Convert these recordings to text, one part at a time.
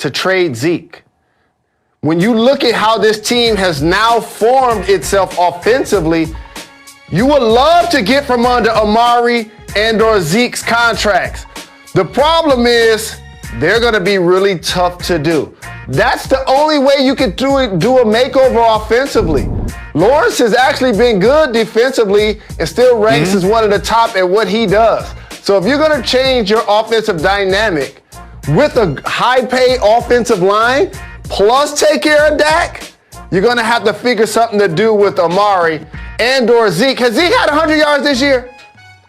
to trade Zeke. When you look at how this team has now formed itself offensively, you would love to get from under Amari and/or Zeke's contracts. The problem is they're going to be really tough to do. That's the only way you can do a makeover offensively. Lawrence has actually been good defensively and still ranks as one of the top at what he does. So if you're going to change your offensive dynamic with a high-paid offensive line, plus take care of Dak, you're going to have to figure something to do with Amari and/or Zeke. Has Zeke had 100 yards this year?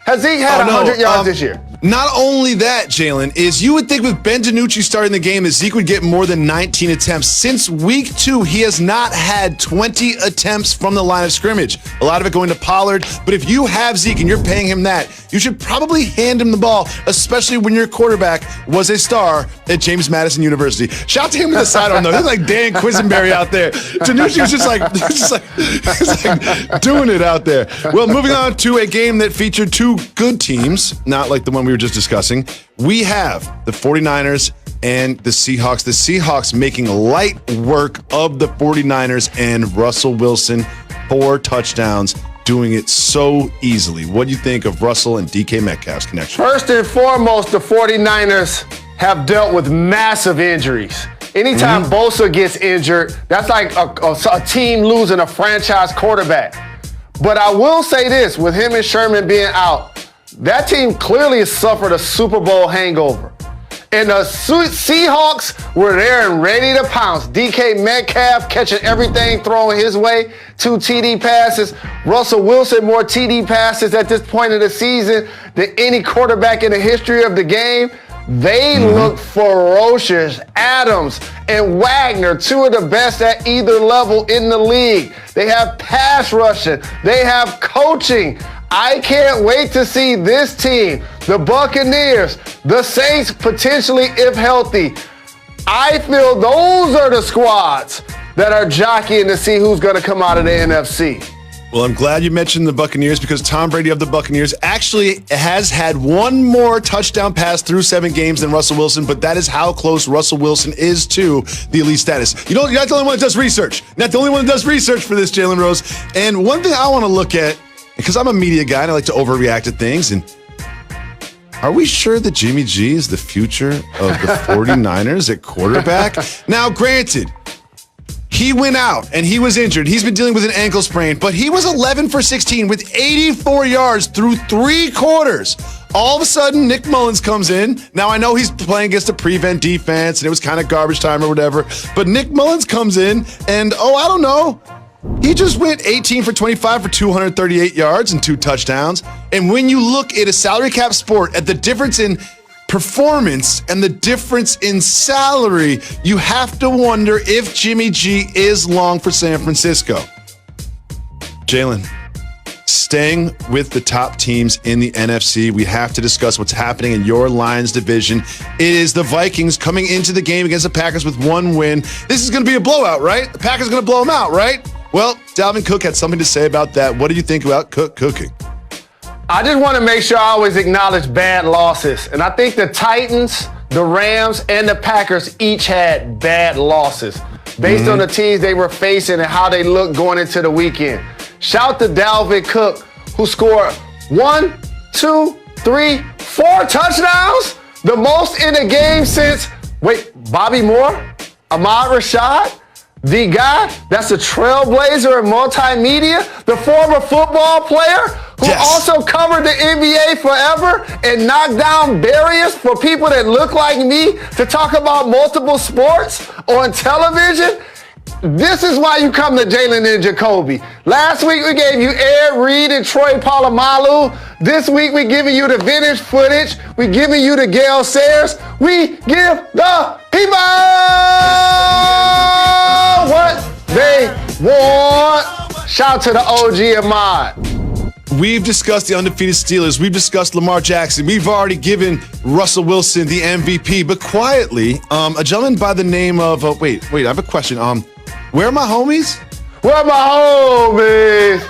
Has Zeke had 100 yards this year? Not only that, Jalen, is you would think with Ben DiNucci starting the game that Zeke would get more than 19 attempts. Since week 2, he has not had 20 attempts from the line of scrimmage. A lot of it going to Pollard. But if you have Zeke and you're paying him that, you should probably hand him the ball, especially when your quarterback was a star at James Madison University. Shout to him with the sidearm, though. He's like Dan Quisenberry out there. DiNucci was just like doing it out there. Well, moving on to a game that featured two good teams, not like the one we were just discussing. We have the 49ers and the Seahawks. The Seahawks making light work of the 49ers and Russell Wilson, 4 touchdowns, doing it so easily. What do you think of Russell and DK Metcalf's connection? First and foremost, the 49ers have dealt with massive injuries. Anytime Bosa gets injured, that's like a team losing a franchise quarterback. But I will say this, with him and Sherman being out, that team clearly has suffered a Super Bowl hangover. And the Seahawks were there and ready to pounce. DK Metcalf catching everything thrown his way, 2 TD passes. Russell Wilson, more TD passes at this point of the season than any quarterback in the history of the game. They look ferocious. Adams and Wagner, 2 of the best at either level in the league. They have pass rushing. They have coaching. I can't wait to see this team, the Buccaneers, the Saints potentially if healthy. I feel those are the squads that are jockeying to see who's going to come out of the NFC. Well, I'm glad you mentioned the Buccaneers because Tom Brady of the Buccaneers actually has had one more touchdown pass through 7 games than Russell Wilson, but that is how close Russell Wilson is to the elite status. You know, you're not the only one that does research. Not the only one that does research for this, Jalen Rose. And one thing I want to look at, because I'm a media guy and I like to overreact to things, and are we sure that Jimmy G is the future of the 49ers at quarterback? Now, granted, he went out and he was injured. He's been dealing with an ankle sprain, but he was 11 for 16 with 84 yards through 3 quarters. All of a sudden, Nick Mullins comes in. Now, I know he's playing against a prevent defense and it was kind of garbage time or whatever, but Nick Mullins comes in and, I don't know, he just went 18 for 25 for 238 yards and 2 touchdowns. And when you look at a salary cap sport, at the difference in performance and the difference in salary, you have to wonder if Jimmy G is long for San Francisco. Jalen, staying with the top teams in the NFC, we have to discuss what's happening in your Lions division. It is the Vikings coming into the game against the Packers with 1 win. This is going to be a blowout, right? The Packers are going to blow them out, right? Well, Dalvin Cook had something to say about that. What do you think about Cook cooking? I just want to make sure I always acknowledge bad losses. And I think the Titans, the Rams, and the Packers each had bad losses based on the teams they were facing and how they looked going into the weekend. Shout to Dalvin Cook, who scored 1, 2, 3, 4 touchdowns, the most in a game since, Bobby Moore, Ahmad Rashad, the guy that's a trailblazer in multimedia, the former football player who also covered the NBA forever and knocked down barriers for people that look like me to talk about multiple sports on television. This is why you come to Jalen and Jacoby. Last week we gave you Ed Reed and Troy Polamalu. This week we giving you the vintage footage. We giving you the Gale Sayers. We give the people what they want. Shout to the OG Ahmad. We've discussed the undefeated Steelers. We've discussed Lamar Jackson. We've already given Russell Wilson the MVP. But quietly, a gentleman by the name of, wait, I have a question. Where are my homies? Where are my homies?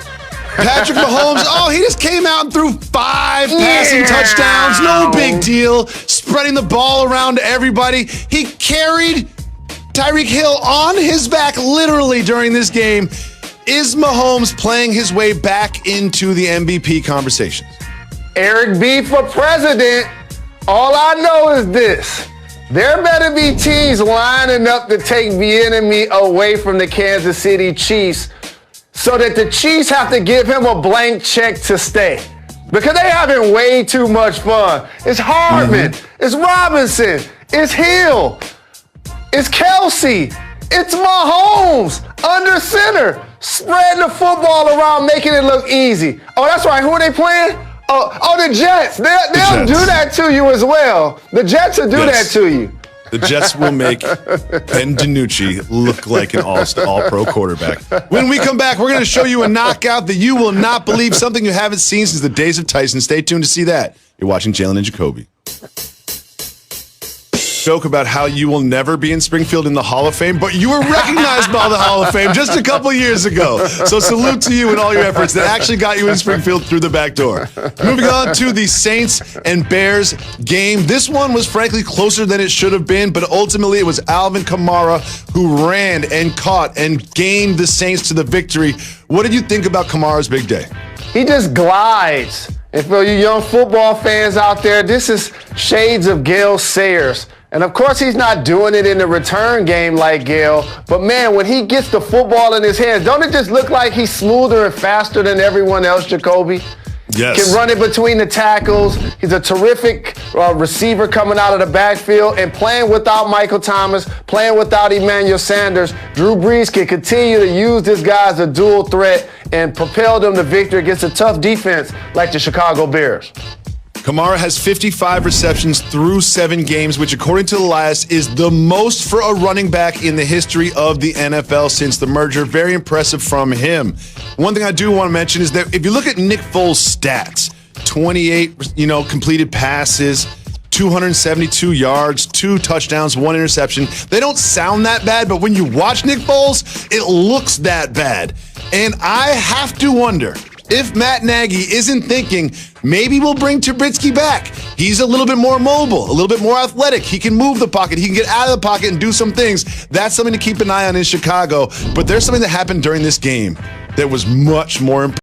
Patrick Mahomes, he just came out and threw 5 passing touchdowns. No big deal. spreading the ball around to everybody. He carried Tyreek Hill on his back literally during this game. Is Mahomes playing his way back into the MVP conversation? Eric B. for president. All I know is this. There better be teams lining up to take Bieniemy away from the Kansas City Chiefs so that the Chiefs have to give him a blank check to stay. Because they having way too much fun. It's Hardman. It's Robinson. It's Hill. It's Kelsey. It's Mahomes under center, spreading the football around, making it look easy. Oh, that's right. Who are they playing? Oh, the Jets. They'll do that to you as well. The Jets will do that to you. The Jets will make Ben DiNucci look like an all-pro quarterback. When we come back, we're going to show you a knockout that you will not believe, something you haven't seen since the days of Tyson. Stay tuned to see that. You're watching Jalen and Jacoby. Joke about how you will never be in Springfield in the Hall of Fame, but you were recognized by the Hall of Fame just a couple years ago. So salute to you and all your efforts that actually got you in Springfield through the back door. Moving on to the Saints and Bears game. This one was frankly closer than it should have been, but ultimately it was Alvin Kamara who ran and caught and gained the Saints to the victory. What did you think about Kamara's big day? He just glides. And for you young football fans out there, this is shades of Gale Sayers. And of course, he's not doing it in the return game like Gale. But man, when he gets the football in his hands, don't it just look like he's smoother and faster than everyone else, Jacoby? Yes. Can run it between the tackles. He's a terrific receiver coming out of the backfield and playing without Michael Thomas, playing without Emmanuel Sanders. Drew Brees can continue to use this guy as a dual threat and propel them to victory against a tough defense like the Chicago Bears. Kamara has 55 receptions through 7 games, which according to Elias is the most for a running back in the history of the NFL since the merger. Very impressive from him. One thing I do want to mention is that if you look at Nick Foles' stats, 28, completed passes, 272 yards, 2 touchdowns, 1 interception. They don't sound that bad, but when you watch Nick Foles, it looks that bad. And I have to wonder if Matt Nagy isn't thinking, maybe we'll bring Trubisky back. He's a little bit more mobile, a little bit more athletic. He can move the pocket. He can get out of the pocket and do some things. That's something to keep an eye on in Chicago. But there's something that happened during this game that was much more important.